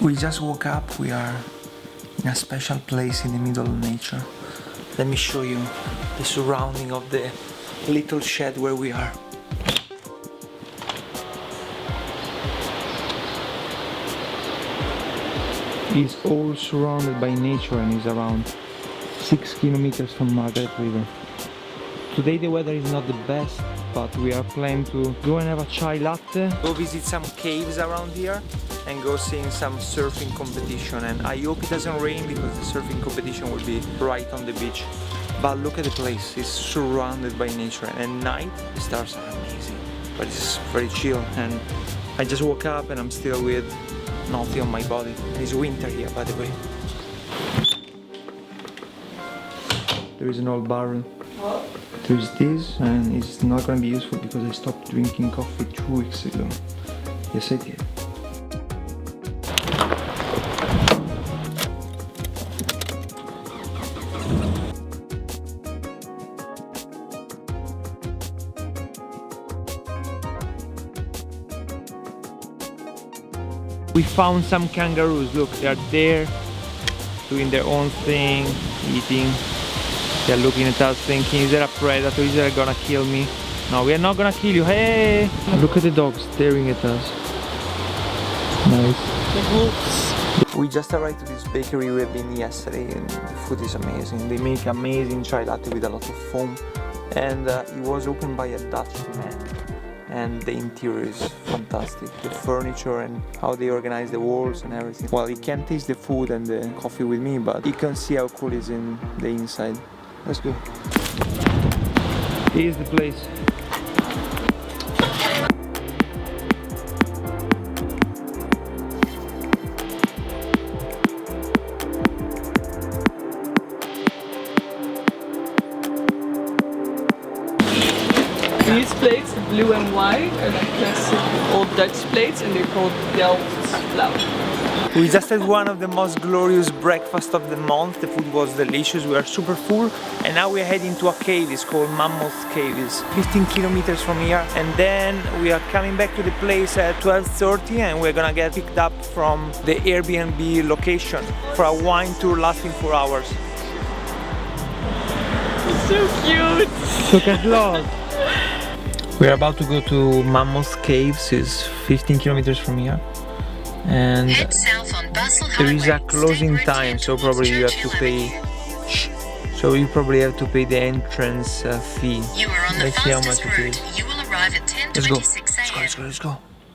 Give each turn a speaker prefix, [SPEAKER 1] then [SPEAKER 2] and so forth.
[SPEAKER 1] We just woke up, we are in a special place in the middle of nature. Let me show you the surrounding of the little shed where we are. It's all surrounded by nature and is around 6 kilometers from Margaret River. Today the weather is not the best, but we are planning to go and have a chai latte, go visit some caves around here and go seeing some surfing competition. And I hope it doesn't rain because the surfing competition will be right on the beach. But look at the place, it's surrounded by nature, and at night the stars are amazing, but it's very chill. And I just woke up and I'm still with nothing on my body. It's winter here, by the way. There is an old barrel. What? There is this, and it's not going to be useful because I stopped drinking coffee 2 weeks ago. Yes, I did. We found some kangaroos. Look, they are there doing their own thing, eating. They're looking at us thinking, is there a predator? Is there gonna kill me? No, we are not gonna kill you. Hey! Look at the dogs staring at us. Nice. The wolves. We just arrived to this bakery we have been yesterday, and the food is amazing. They make amazing chai latte with a lot of foam, and it was opened by a Dutch man. And the interior is fantastic. The furniture and how they organize the walls and everything. Well, you can't taste the food and the coffee with me, but you can see how cool it is in the inside. Let's go. Here's the place.
[SPEAKER 2] These plates, blue and white, are like classic old Dutch plates, and they're called Delft.
[SPEAKER 1] We just had one of the most glorious breakfasts of the month. The food was delicious, we are super full, and now we are heading to a cave. It's called Mammoth Cave. It's 15 kilometers from here, and then we are coming back to the place at 12:30, and we're gonna get picked up from the Airbnb location for a wine tour lasting 4 hours.
[SPEAKER 2] It's so cute!
[SPEAKER 1] Look at Lord! We are about to go to Mammoth Caves. It's 15 kilometers from here, and there is a closing time, so probably you have to pay. So you probably have to pay the entrance fee. Let's see how much it is. Let's go. Let's go. Let's go. Let's go.